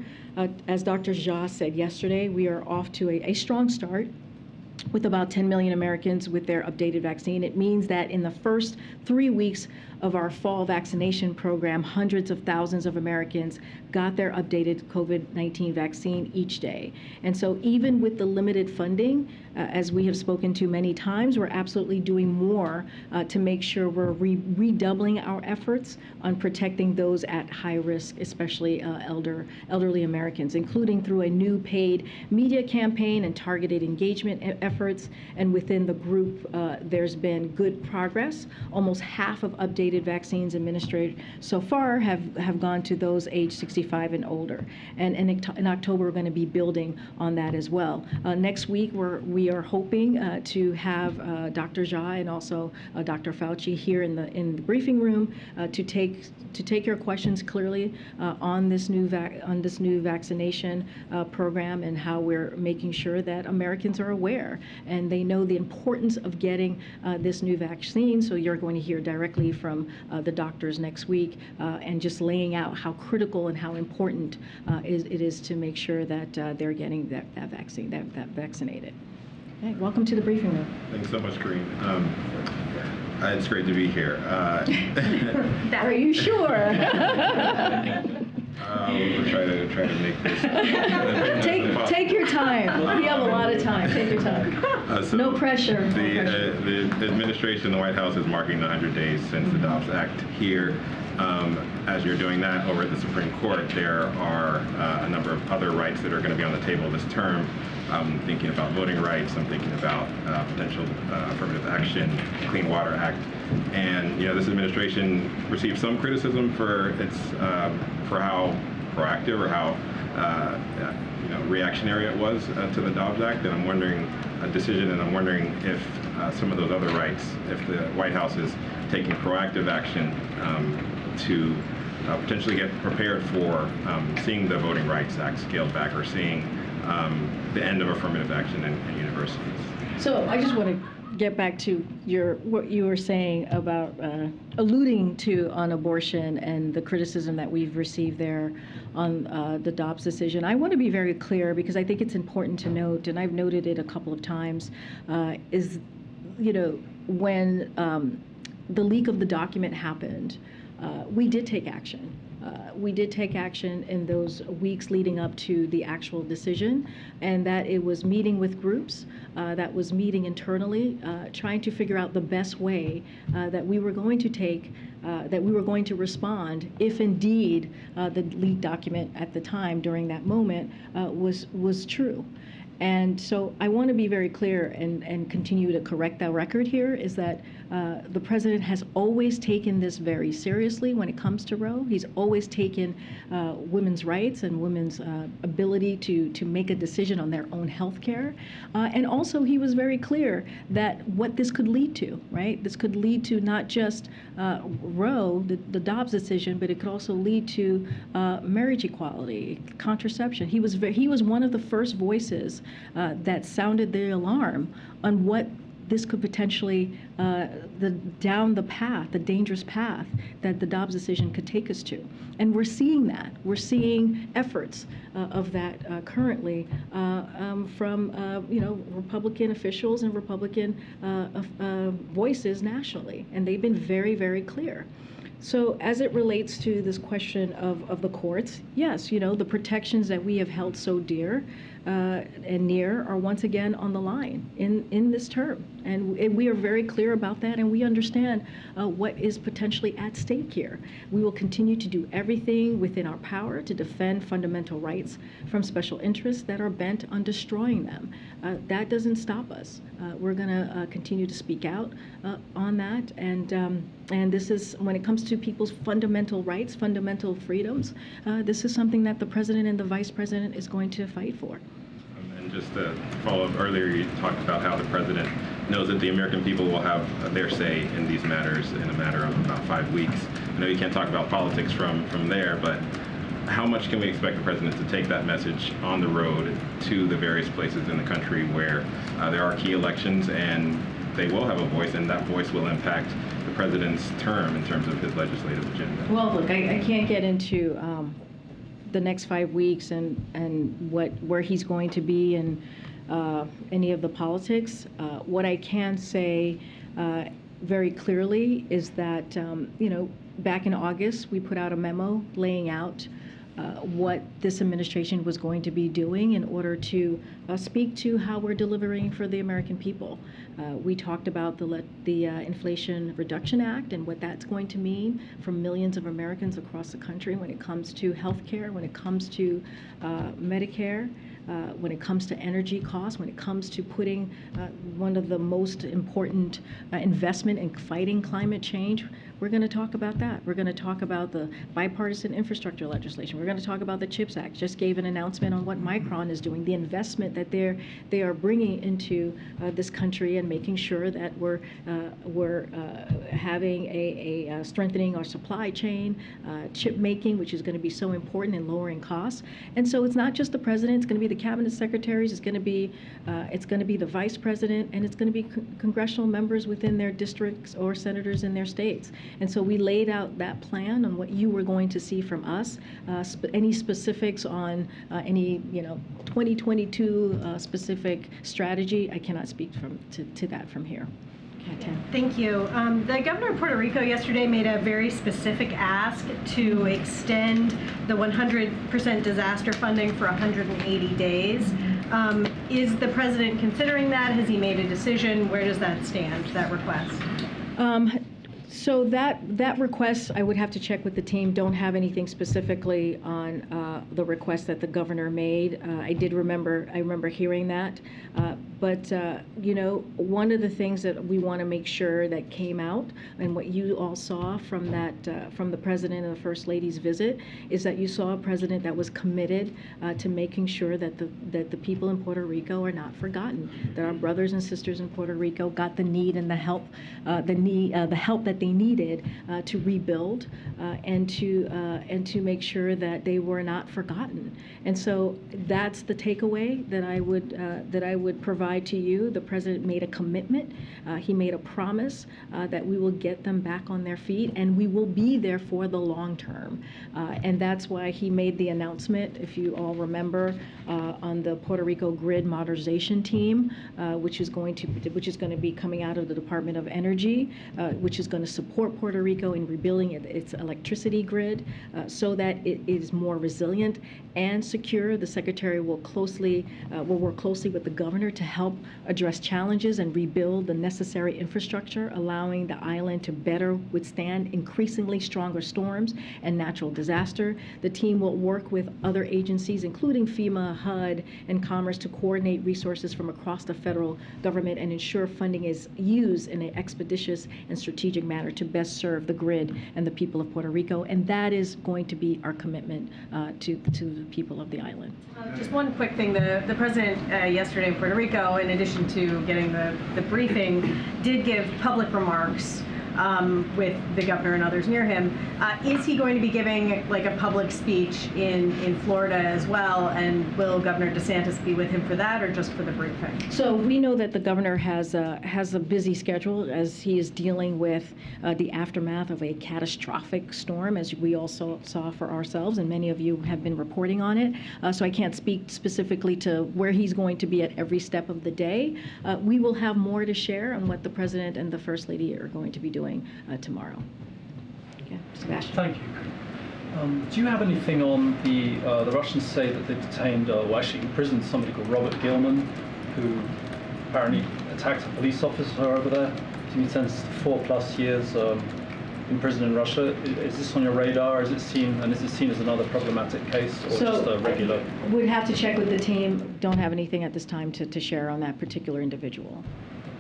As Dr. Jha said yesterday, we are off to a strong start with about 10 million Americans with their updated vaccine. It means that in the first 3 weeks of our fall vaccination program, hundreds of thousands of Americans got their updated COVID-19 vaccine each day. And so even with the limited funding, as we have spoken to many times, we're absolutely doing more to make sure we're redoubling our efforts on protecting those at high risk, especially elderly Americans, including through a new paid media campaign and targeted engagement efforts. And within the group, there's been good progress. Almost half of updated vaccines administered so far have gone to those age 65 and older. And in October, we're going to be building on that as well. Next week, we are hoping to have Dr. Jha and also Dr. Fauci here in the briefing room to take your questions clearly on this new vaccination program and how we're making sure that Americans are aware and they know the importance of getting this new vaccine. So you're going to hear directly from the doctors next week and just laying out how critical and how important it is to make sure that they're getting that vaccine, that vaccinated. Okay, welcome to the briefing room. Thanks so much, Karine. It's great to be here. Are you sure? We'll try to make this. Take your time. You have a lot of time. Take your time. No pressure. The administration, the White House, is marking the 100 days since the Dobbs Act here. As you're doing that over at the Supreme Court, there are a number of other rights that are going to be on the table this term. I'm thinking about voting rights. I'm thinking about potential affirmative action, Clean Water Act, and this administration received some criticism for its for how proactive or how reactionary it was to the Dobbs Act, and I'm wondering if some of those other rights, if the White House is taking proactive action to potentially get prepared for seeing the Voting Rights Act scaled back or seeing the end of affirmative action in universities. So I just want to get back to what you were saying about alluding to on abortion and the criticism that we've received there on the Dobbs decision. I want to be very clear because I think it's important to note, and I've noted it a couple of times, is when the leak of the document happened, we did take action. We did take action in those weeks leading up to the actual decision, and that it was meeting with groups, that was meeting internally, trying to figure out the best way that we were going to take, that we were going to respond if indeed the leaked document at the time during that moment was true. And so I want to be very clear and continue to correct that record here is that the president has always taken this very seriously when it comes to Roe. He's always taken women's rights and women's ability to make a decision on their own health care. And also he was very clear that what this could lead to, right? This could lead to not just Roe, the Dobbs decision, but it could also lead to marriage equality, contraception. He was one of the first voices that sounded the alarm on what this could potentially, down the path, the dangerous path that the Dobbs decision could take us to. And we're seeing that. We're seeing efforts of that currently from, Republican officials and Republican voices nationally. And they've been very, very clear. So as it relates to this question of the courts, yes, the protections that we have held so dear and near are once again on the line in this term. And we are very clear about that, and we understand what is potentially at stake here. We will continue to do everything within our power to defend fundamental rights from special interests that are bent on destroying them. That doesn't stop us. We're going to continue to speak out on that, and this is, when it comes to people's fundamental rights, fundamental freedoms, this is something that the president and the vice president is going to fight for. And just to follow up, earlier you talked about how the president knows that the American people will have their say in these matters in a matter of about 5 weeks. I know you can't talk about politics from there, but how much can we expect the president to take that message on the road to the various places in the country where there are key elections and they will have a voice, and that voice will impact the president's term in terms of his legislative agenda? Well, look, I can't get into the next 5 weeks and where he's going to be and any of the politics. What I can say very clearly is that, back in August, we put out a memo laying out what this administration was going to be doing in order to speak to how we're delivering for the American people. We talked about the Inflation Reduction Act and what that's going to mean for millions of Americans across the country when it comes to health care, when it comes to Medicare, when it comes to energy costs, when it comes to putting one of the most important investment in fighting climate change. We're going to talk about that. We're going to talk about the bipartisan infrastructure legislation. We're going to talk about the CHIPS Act. Just gave an announcement on what Micron is doing, the investment that they are bringing into this country and making sure that we're having a strengthening our supply chain, chip making, which is going to be so important in lowering costs. And so it's not just the president. It's going to be the cabinet secretaries. It's going to be the vice president, and it's going to be congressional members within their districts or senators in their states. And so we laid out that plan on what you were going to see from us. Any specifics on any 2022 specific strategy, I cannot speak to that from here. Thank you. The governor of Puerto Rico yesterday made a very specific ask to extend the 100% disaster funding for 180 days. Is the president considering that? Has he made a decision? Where does that stand, that request? So that request, I would have to check with the team. Don't have anything specifically on the request that the governor made. I remember hearing that. But you know, one of the things that we want to make sure that came out, and what you all saw from that, from the president and the first lady's visit, is that you saw a president that was committed to making sure that the people in Puerto Rico are not forgotten. That our brothers and sisters in Puerto Rico got the need and the help, the help that they needed to rebuild and to make sure that they were not forgotten. And so that's the takeaway that I would provide to you. The president made a commitment. He made a promise that we will get them back on their feet, and we will be there for the long term. And that's why he made the announcement, if you all remember, on the Puerto Rico grid modernization team, which is going to be coming out of the Department of Energy, which is going to support Puerto Rico in rebuilding its electricity grid so that it is more resilient and secure. The secretary will work closely with the governor to help address challenges and rebuild the necessary infrastructure, allowing the island to better withstand increasingly stronger storms and natural disaster. The team will work with other agencies, including FEMA, HUD, and Commerce, to coordinate resources from across the federal government and ensure funding is used in an expeditious and strategic manner to best serve the grid and the people of Puerto Rico. And that is going to be our commitment to the people of the island. Just one quick thing. The president yesterday in Puerto Rico, in addition to getting the briefing, did give public remarks with the governor and others near him. Is he going to be giving like a public speech in Florida as well? And will Governor DeSantis be with him for that, or just for the briefing? So we know that the governor has a busy schedule as he is dealing with the aftermath of a catastrophic storm, as we also saw for ourselves, and many of you have been reporting on it. So I can't speak specifically to where he's going to be at every step of the day. We will have more to share on what the president and the first lady are going to be doing tomorrow. Okay, Sebastian. Thank you. Do you have anything on the Russians say that they detained, actually imprisoned somebody called Robert Gilman, who apparently attacked a police officer over there? He spends 4+ years in prison in Russia. Is this on your radar? Is it seen as another problematic case, or just a regular? We'd have to check with the team. Don't have anything at this time to share on that particular individual.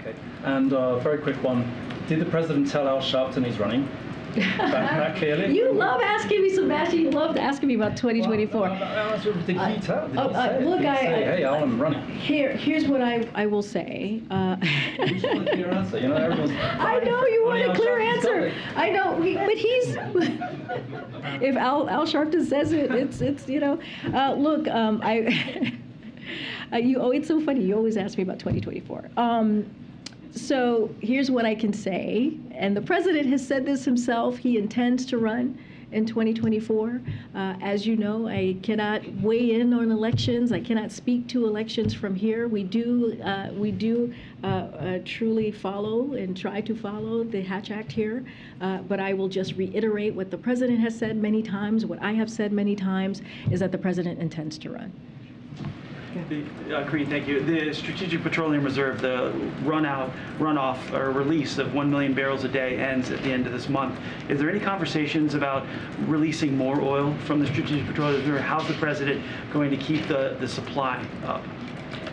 Okay. And very quick one. Did the president tell Al Sharpton he's running? That clearly? You love asking me, Sebastian. You love asking me about 2024. Well, did he tell? Did he say look, hey, I'm running. Here's what I will say. You just want a clear answer. You know, everyone's. I know you want a clear answer. I know, but he's. If Al Sharpton says it, it's you know. Look, it's so funny. You always ask me about 2024. So here's what I can say, and the president has said this himself. He intends to run in 2024. As you know, I cannot weigh in on elections. I cannot speak to elections from here. We do truly follow and try to follow the Hatch Act here. But I will just reiterate what the president has said many times. What I have said many times is that the president intends to run. Karine, thank you. The Strategic Petroleum Reserve, the runoff or release of 1 million barrels a day ends at the end of this month. Is there any conversations about releasing more oil from the Strategic Petroleum Reserve? How's the president going to keep the supply up?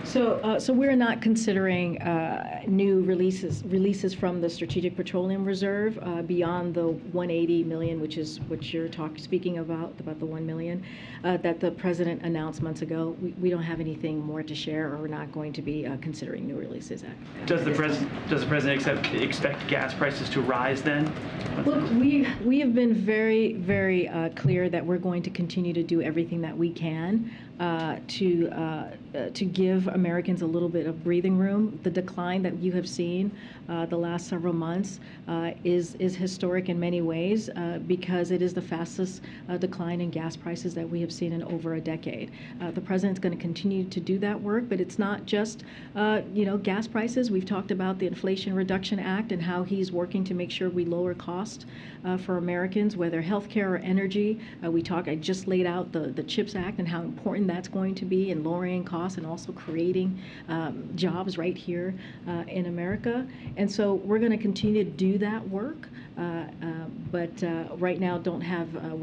So we're not considering new releases from the Strategic Petroleum Reserve beyond the 180 million, which is what you're speaking about the 1 million that the president announced months ago. We don't have anything more to share, or we're not going to be considering new releases. Does the president expect gas prices to rise then? Look, we have been very, very clear that we're going to continue to do everything that we can to give give Americans a little bit of breathing room. The decline that you have seen the last several months is historic in many ways because it is the fastest decline in gas prices that we have seen in over a decade. The president's going to continue to do that work, but it's not just gas prices. We've talked about the Inflation Reduction Act and how he's working to make sure we lower cost for Americans, whether healthcare or energy. I just laid out the CHIPS Act and how important that's going to be in lowering costs and also creating jobs right here in America. And so we're going to continue to do that work, but right now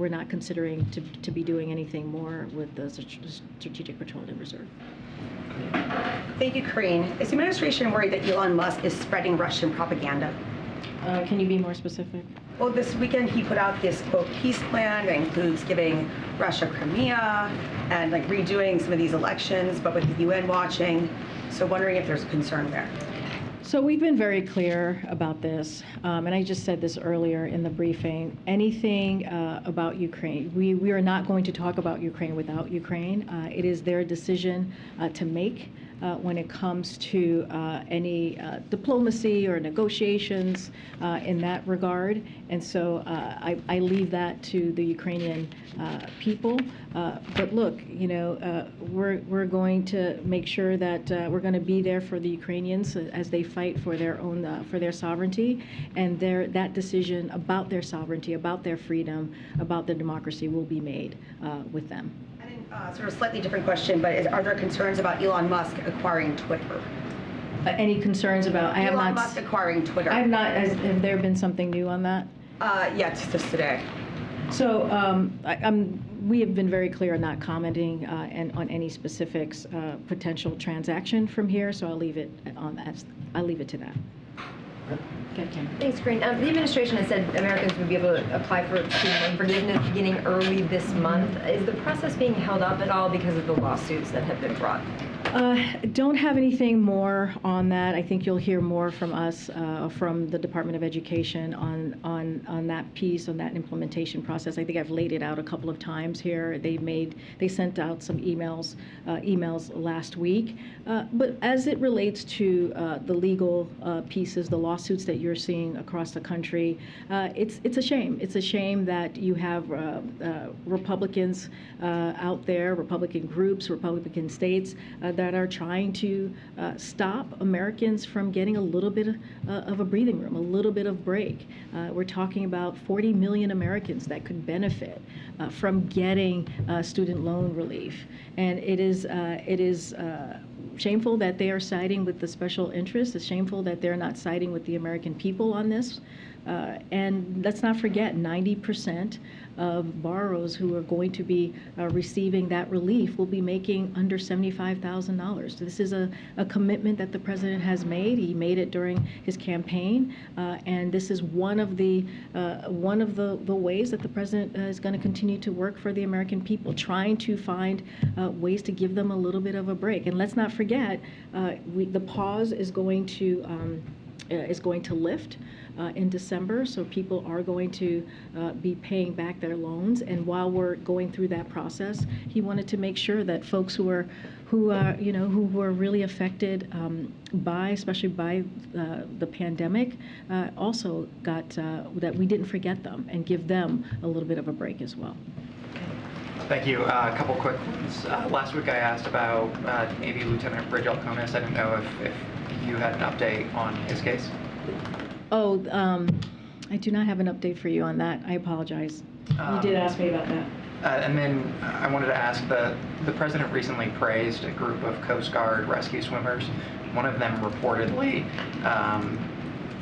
we're not considering to be doing anything more with the Strategic Petroleum Reserve. Thank you, Karine. Is the administration worried that Elon Musk is spreading Russian propaganda? Can you be more specific? Well, this weekend he put out this, quote, peace plan that includes giving Russia Crimea and like redoing some of these elections, but with the UN watching. So wondering if there's a concern there. So we've been very clear about this, and I just said this earlier in the briefing. Anything about Ukraine, we are not going to talk about Ukraine without Ukraine. It is their decision to make when it comes to any diplomacy or negotiations in that regard. And so I leave that to the Ukrainian people. But look, we're going to make sure that we're going to be there for the Ukrainians as they fight for their own for their sovereignty, and that decision about their sovereignty, about their freedom, about their democracy will be made with them. Sort of slightly different question, but are there concerns about Elon Musk acquiring Twitter? Any concerns about Elon Musk acquiring Twitter? I have not. Have there been something new on that? Yeah, it's just today. So we have been very clear on not commenting on any specifics potential transaction from here. So I'll leave it to that. Thanks, Karine. The administration has said Americans would be able to apply for student loan forgiveness beginning early this month. Is the process being held up at all because of the lawsuits that have been brought? Don't have anything more on that. I think you'll hear more from us, from the Department of Education on that piece, on that implementation process. I think I've laid it out a couple of times here. They sent out some emails last week. But as it relates to the legal pieces, the lawsuits that you're seeing across the country, it's a shame. It's a shame that you have Republicans out there, Republican groups, Republican states that are trying to stop Americans from getting a little bit of a breathing room, a little bit of break. We're talking about 40 million Americans that could benefit from getting student loan relief. And it is shameful that they are siding with the special interests. It's shameful that they're not siding with the American people on this. And let's not forget, 90% of borrowers who are going to be receiving that relief will be making under $75,000. This is a commitment that the president has made. He made it during his campaign, and this is one of the ways that the president is going to continue to work for the American people, trying to find ways to give them a little bit of a break. And let's not forget, the pause is going to lift in December, so people are going to be paying back their loans. And while we're going through that process, he wanted to make sure that folks who were really affected especially by the pandemic, also got that we didn't forget them and give them a little bit of a break as well. Thank you. A couple quick ones. Last week I asked about Navy Lieutenant Bridge Alconis. I didn't know if you had an update on his case. Oh, I do not have an update for you on that. I apologize. You did ask me about that. And then I wanted to ask, the president recently praised a group of Coast Guard rescue swimmers. One of them reportedly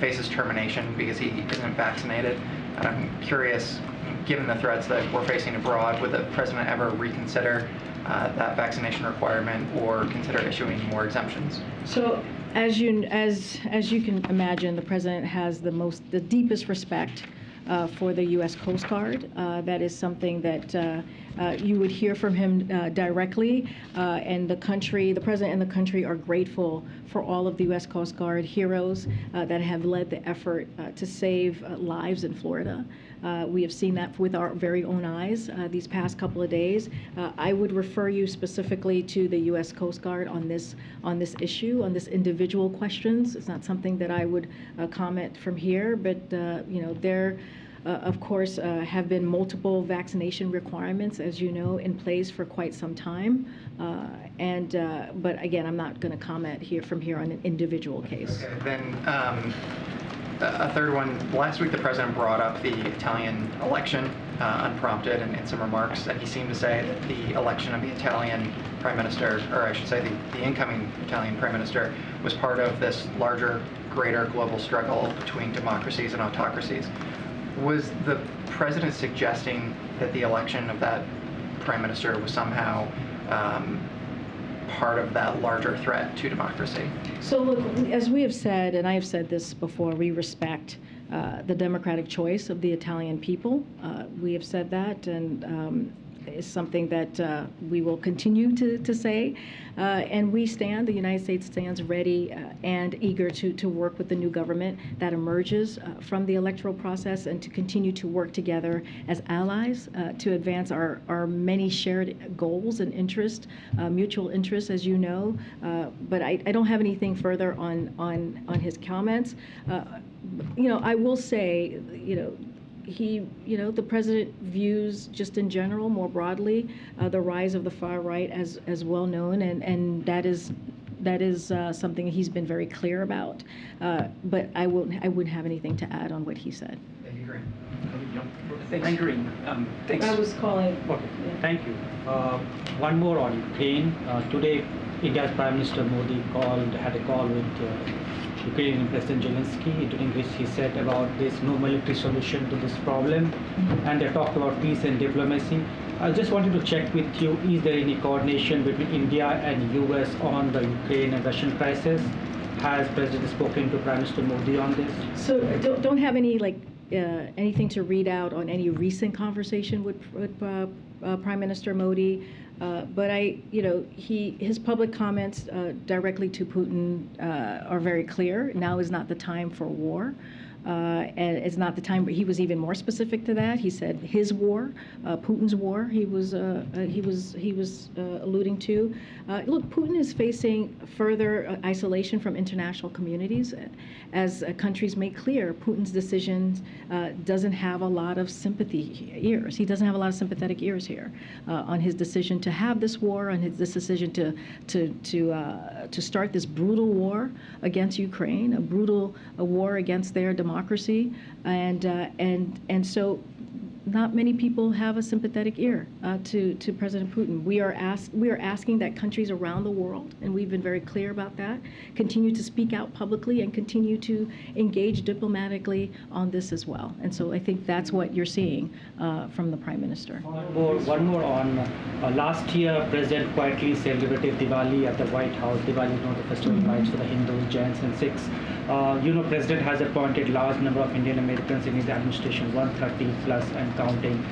faces termination because he isn't vaccinated. And I'm curious, given the threats that we're facing abroad, would the president ever reconsider that vaccination requirement or consider issuing more exemptions? So, as you can imagine, the president has the deepest respect for the U.S. Coast Guard. That is something that you would hear from him directly, and the president and the country are grateful for all of the U.S. Coast Guard heroes that have led the effort to save lives in Florida. We have seen that with our very own eyes these past couple of days. I would refer you specifically to the U.S. Coast Guard on this issue, on this individual questions. It's not something that I would comment from here, but there, of course, have been multiple vaccination requirements, as you know, in place for quite some time. But again, I'm not going to comment from here on an individual case. Okay, then a third one. Last week, the president brought up the Italian election unprompted in some remarks, and he seemed to say that the election of the Italian prime minister, or I should say the incoming Italian prime minister, was part of this larger, greater global struggle between democracies and autocracies. Was the president suggesting that the election of that prime minister was somehow part of that larger threat to democracy? So look, as we have said, and I have said this before, we respect the democratic choice of the Italian people. We have said that, and is something that we will continue to say. And the United States stands ready and eager to work with the new government that emerges from the electoral process, and to continue to work together as allies to advance our many shared goals and interests, mutual interests, as you know. But I don't have anything further on his comments. I will say, the president views, just in general, more broadly, the rise of the far right as well known, and that is something he's been very clear about. But I wouldn't have anything to add on what he said. Thank you, Karine. Thank you. Thanks. I was calling. Okay. Yeah. Thank you. One more on Ukraine. Today, India's Prime Minister Modi had a call with Ukrainian President Zelensky, during which he said about there's no military solution to this problem, and they talked about peace and diplomacy. I just wanted to check with you, is there any coordination between India and US on the Ukraine and Russian crisis? Has President spoken to Prime Minister Modi on this? So don't have any anything to read out on any recent conversation with Prime Minister Modi. But his public comments directly to Putin are very clear. Now is not the time for war. And it's not the time. But he was even more specific to that. He said his war, Putin's war. He was alluding to. Look, Putin is facing further isolation from international communities, as countries make clear. Putin's decisions doesn't have a lot of sympathy ears. He doesn't have a lot of sympathetic ears here on his decision to have this war, on this decision to start this brutal war against Ukraine, a war against their democracy, and so not many people have a sympathetic ear to President Putin. We are asking that countries around the world, and we've been very clear about that, continue to speak out publicly and continue to engage diplomatically on this as well. And so I think that's what you're seeing from the Prime Minister. One more on last year, President quietly celebrated Diwali at the White House. Diwali, the festival rites for the Hindus, Jains, and Sikhs. President has appointed large number of Indian Americans in his administration, 130 plus and counting.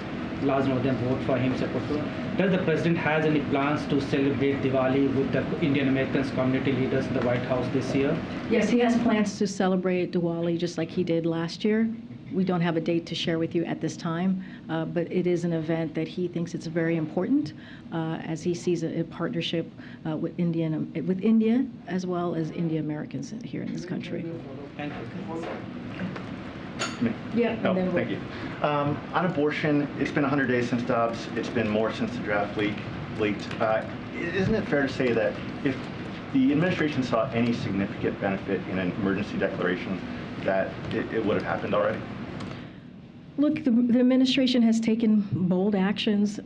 Large number of them vote for him, support him. Does the president has any plans to celebrate Diwali with the Indian Americans community leaders in the White House this year? Yes, he has plans to celebrate Diwali just like he did last year. We don't have a date to share with you at this time, but it is an event that he thinks it's very important, as he sees a partnership with India as well as Indian Americans here in this country. Thank you. Yeah. No, thank you. On abortion, it's been 100 days since Dobbs. It's been more since the draft leaked. Isn't it fair to say that if the administration saw any significant benefit in an emergency declaration, that it would have happened already? Look, the administration has taken bold actions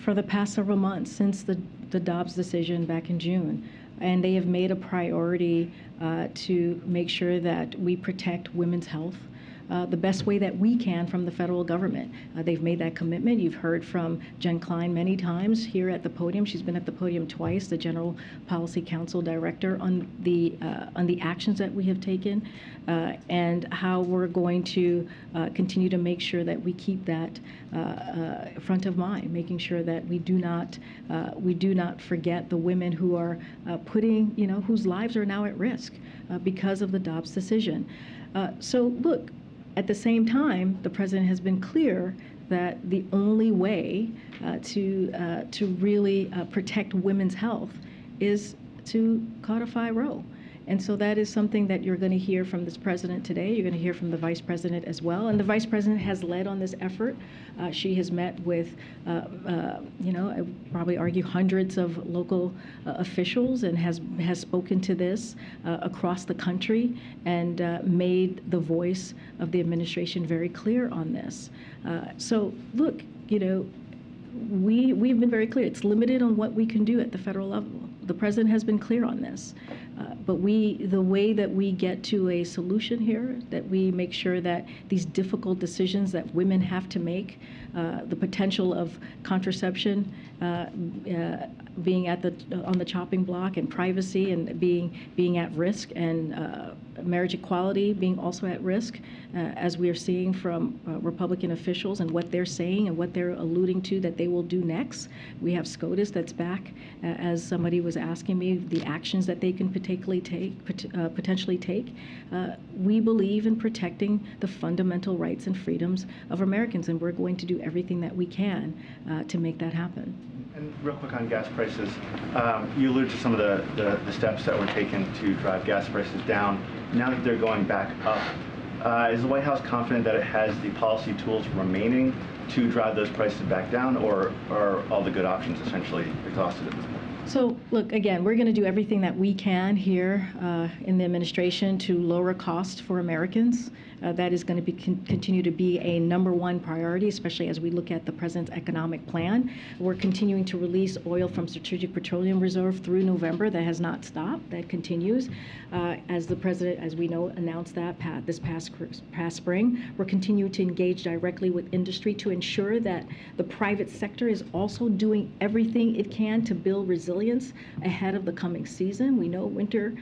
for the past several months since the Dobbs decision back in June. And they have made a priority to make sure that we protect women's health the best way that we can from the federal government. They've made that commitment. You've heard from Jen Klein many times here at the podium. She's been at the podium twice, the General Policy Council Director, on the actions that we have taken and how we're going to continue to make sure that we keep that front of mind, making sure that we do not forget the women who are whose lives are now at risk because of the Dobbs decision. So look, At the same time, the president has been clear that the only way to really protect women's health is to codify Roe. And so that is something that you're going to hear from this president today. You're going to hear from the vice president as well. And the vice president has led on this effort. She has met with, I would probably argue hundreds of local officials and has spoken to this across the country and made the voice of the administration very clear on this. So look, we've been very clear. It's limited on what we can do at the federal level. The president has been clear on this. But the way that we get to a solution here, that we make sure that these difficult decisions that women have to make, the potential of contraception being on the chopping block, and privacy and being at risk, and marriage equality being also at risk, as we are seeing from Republican officials and what they're saying and what they're alluding to that they will do next. We have SCOTUS that's back, as somebody was asking me, the actions that they can potentially take. We believe in protecting the fundamental rights and freedoms of Americans, and we're going to do everything that we can to make that happen. And real quick on gas prices, you alluded to some of the steps that were taken to drive gas prices down. Now that they're going back up, is the White House confident that it has the policy tools remaining to drive those prices back down, or are all the good options essentially exhausted at this point? So, look, again, we're going to do everything that we can here in the administration to lower costs for Americans. That is going to continue to be a #1 priority, especially as we look at the president's economic plan. We're continuing to release oil from Strategic Petroleum Reserve through November. That has not stopped. That continues. As the president, as we know, announced that this past spring. We're continuing to engage directly with industry to ensure that the private sector is also doing everything it can to build resilience ahead of the coming season. We know winter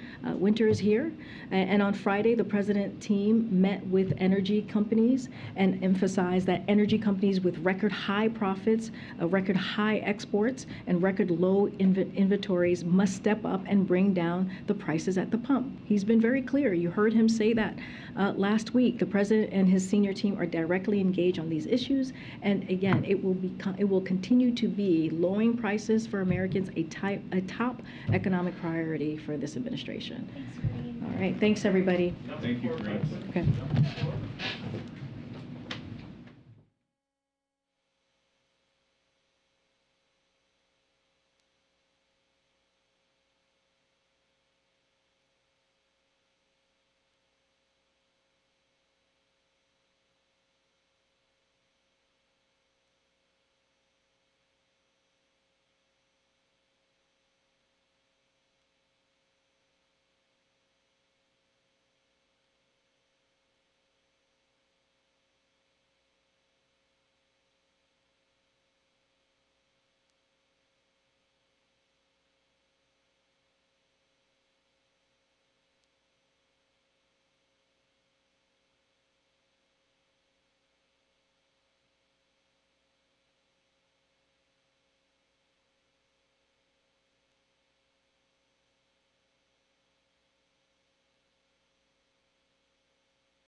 is here. And on Friday, the president team met with energy companies and emphasized that energy companies with record high profits, record high exports, and record low inventories must step up and bring down the prices at the pump. He's been very clear. You heard him say that last week. The president and his senior team are directly engaged on these issues. And again, it will continue to be lowering prices for Americans a top economic priority for this administration. Thanks, Karine. All right. Thanks, everybody. Thank you, Karine. Okay.